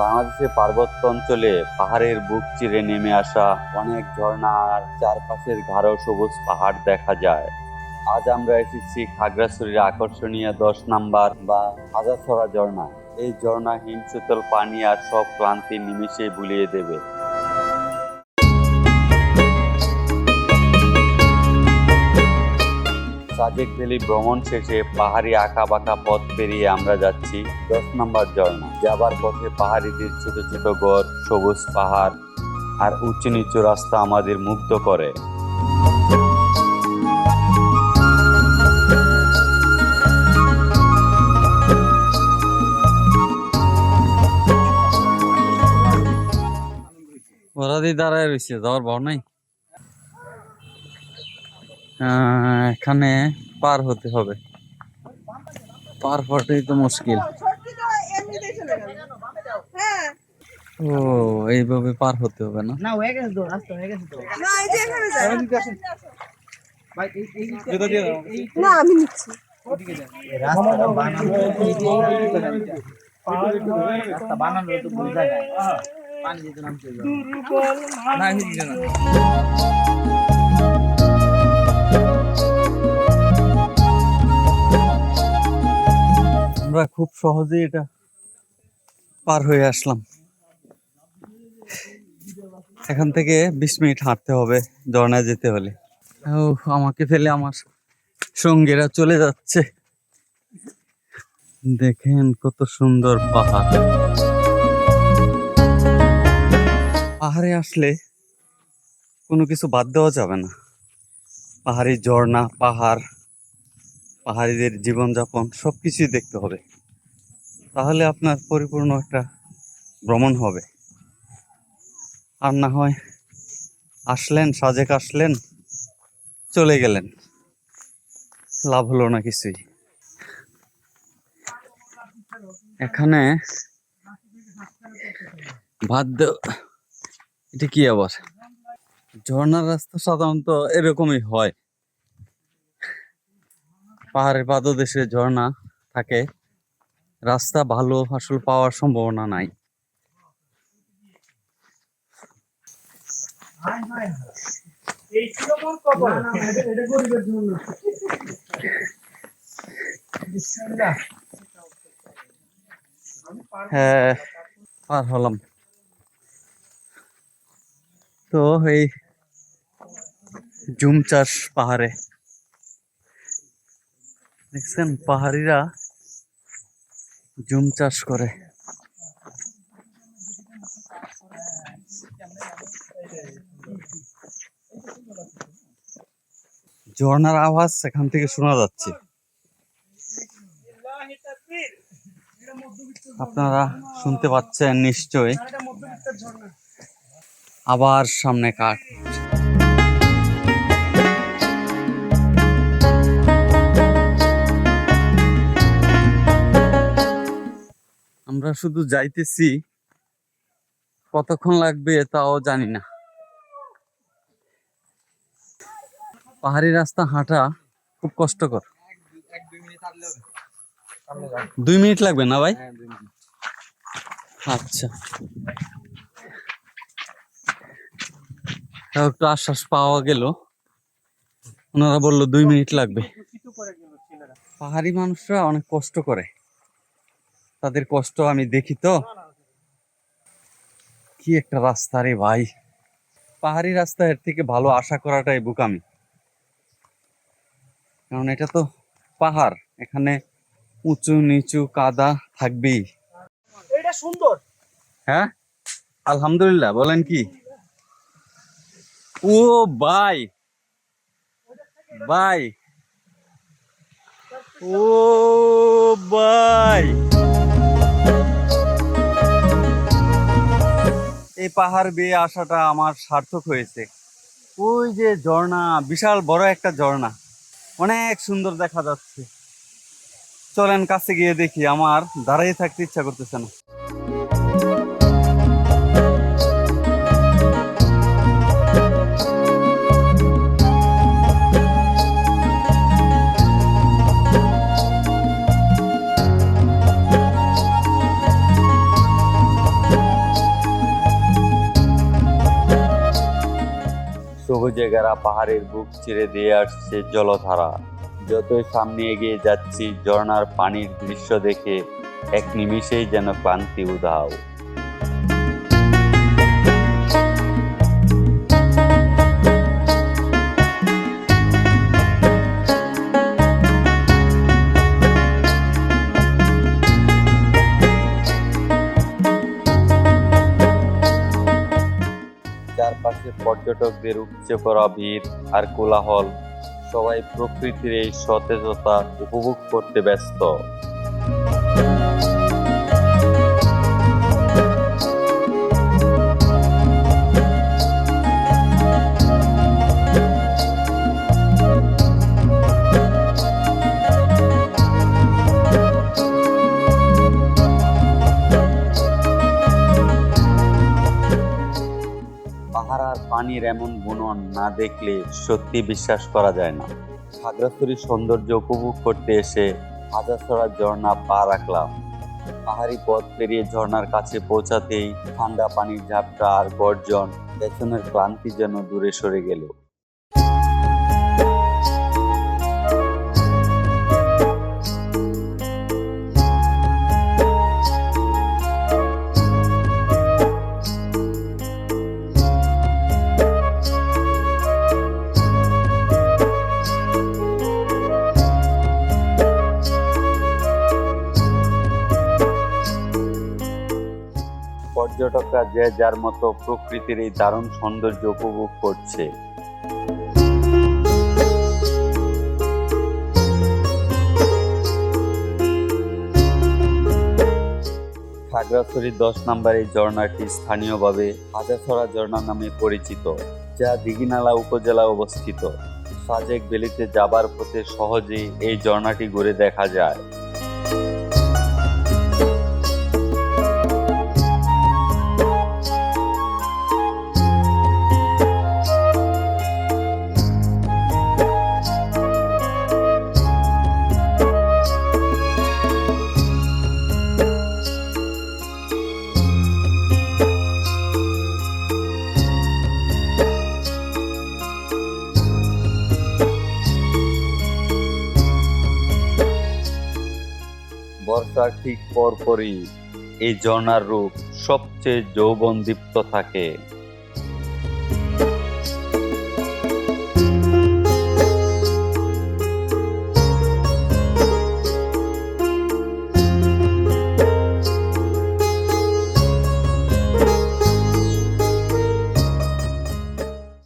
বাংলাদেশের পার্বত্য অঞ্চলে পাহাড়ের বুক চিরে নেমে আসা অনেক ঝর্ণা আর চারপাশের গাঢ় সবুজ পাহাড় দেখা যায়। আজ আমরা এসেছি খাগড়াছড়ির আকর্ষণীয় 10 নম্বর বা হাজারছড়া ঝর্ণা। এই ঝর্ণা হিমশীতল পানি আর সব ক্লান্তি নিমিষে ভুলিয়ে দেবে। সাজেক ভ্যালি ভ্রমণ শেষে পাহাড়ি আঁকা বাঁকা পথ পেরিয়ে আমরা যাচ্ছি 10 নম্বর ঝর্ণা। যাবার পথে পাহাড়িদের ছোট ছোট ঘর, সবুজ পাহাড় আর উঁচু নিচু রাস্তা আমাদের মুগ্ধ করে। ওরা দিয়ে দাঁড়ায় রয়েছে, যাওয়ার ভাব নাই। এখানে পার হতে হবে, পার হতেই তো মুশকিল। ও এইভাবে পার হতে হবে না? না হয়ে গেছে তো, রাস্তা হয়ে গেছে তো। না এই যে এখানে যায়। ভাই এই না আমি নিচ্ছি। রাস্তা বানানো রাস্তা বানানো তো ভুল জায়গায় পানি দিতে নামতে হবে না আমি দিতে না। আমরা খুব সহজেই এটা পার হয়ে আসলাম। এখান থেকে 20 মিনিট হাঁটতে হবে ঝর্ণায় যেতে হলে। ও আমাকে ফেলে আমার সঙ্গীরা চলে যাচ্ছে। দেখেন কত সুন্দর পাহাড়। পাহাড়ে আসলে কোনো কিছু বাদ দেওয়া যাবে না। পাহাড়ি ঝর্ণা, পাহাড়, পাহাড়িদের জীবনযাপন সবকিছুই দেখতে হবে, তাহলে আপনার পরিপূর্ণ একটা ভ্রমণ হবে। আর না হয় আসলেন, সাজেক আসলেন, চলে গেলেন, লাভ হলো না কিছুই। এখানে এটা কি আবার? ঝর্ণার রাস্তা সাধারণত এরকমই হয়, পাহাড়ের পাদদেশে ঝর্ণা থাকে, রাস্তা ভালো আসলে পাওয়ার সম্ভাবনা নাই। হ্যাঁ পার হলাম তো এই জুম চাষ পাহাড়ে। দেখছেন পাহাড়িরা জুম চাষ করে। ঝর্ণার আওয়াজ এখান থেকে শোনা যাচ্ছে, আপনারা শুনতে পাচ্ছেন নিশ্চয়। আবার সামনে কাঠ। আমরা শুধু যাইতেছি, কতক্ষণ লাগবে তাও জানি না। পাহাড়ি রাস্তা হাঁটা খুব কষ্টকর। 2 মিনিট লাগবে না ভাই? আচ্ছা, একটু আশ্বাস পাওয়া গেল। ওনারা বললো 2 মিনিট লাগবে। পাহাড়ি মানুষরা অনেক কষ্ট করে, তাদের কষ্ট আমি দেখি তো। কি একটা রাস্তা রে ভাই! পাহাড়ি রাস্তা এর থেকে ভালো আশা করাটাই বোকামি, কারণ এটা তো পাহাড়, এখানে উঁচু নিচু কাদা থাকবেই। এটা সুন্দর। হ্যাঁ আলহামদুলিল্লাহ। বলেন কি? ও ভাই ভাই, ও ভাই, এই পাহাড় বেয়ে আসাটা আমার সার্থক হয়েছে। ওই যে ঝর্ণা, বিশাল বড় একটা ঝর্ণা, অনেক সুন্দর দেখা যাচ্ছে। চলেন কাছে গিয়ে দেখি, আমার দাঁড়িয়ে থাকতে ইচ্ছা করতেছে না। সবুজে ঘেরা পাহাড়ের বুক চিরে দিয়ে আসছে জলধারা। যতই সামনে এগিয়ে যাচ্ছি, ঝর্ণার পানির দৃশ্য দেখে এক নিমিষেই যেন ক্লান্তি উধাও। চারপাশে পর্যটকদের উপচে পড়া ভিড় আর কোলাহল, সবাই প্রকৃতির এই সতেজতা উপভোগ করতে ব্যস্ত। পাহাড় আর পানির এমন বুনন না দেখলে সত্যি বিশ্বাস করা যায় না। খাগড়াছড়ির সৌন্দর্য উপভোগ করতে এসে হাজারছড়া ঝর্ণা পা রাখলাম। পাহাড়ি পথ পেরিয়ে ঝর্ণার কাছে পৌঁছাতেই ঠান্ডা পানির ঝাপটা আর গর্জন, পেছনের ক্লান্তি যেন দূরে সরে গেল। পর্যটকরা যে যার মতো প্রকৃতির এই দারুণ সৌন্দর্য উপভোগ করছে। খাগড়াছড়ির 10 নম্বর এই ঝর্ণাটি স্থানীয়ভাবে হাজারছড়া ঝর্ণা নামে পরিচিত, যা দীঘিনালা উপজেলায় অবস্থিত। সাজেক ভ্যালিতে যাবার পথে সহজেই এই ঝর্ণাটি ঘুরে দেখা যায়। বর্ষার ঠিক পরপরই এই ঝর্ণার রূপ সবচেয়ে যৌবনদীপ্ত থাকে।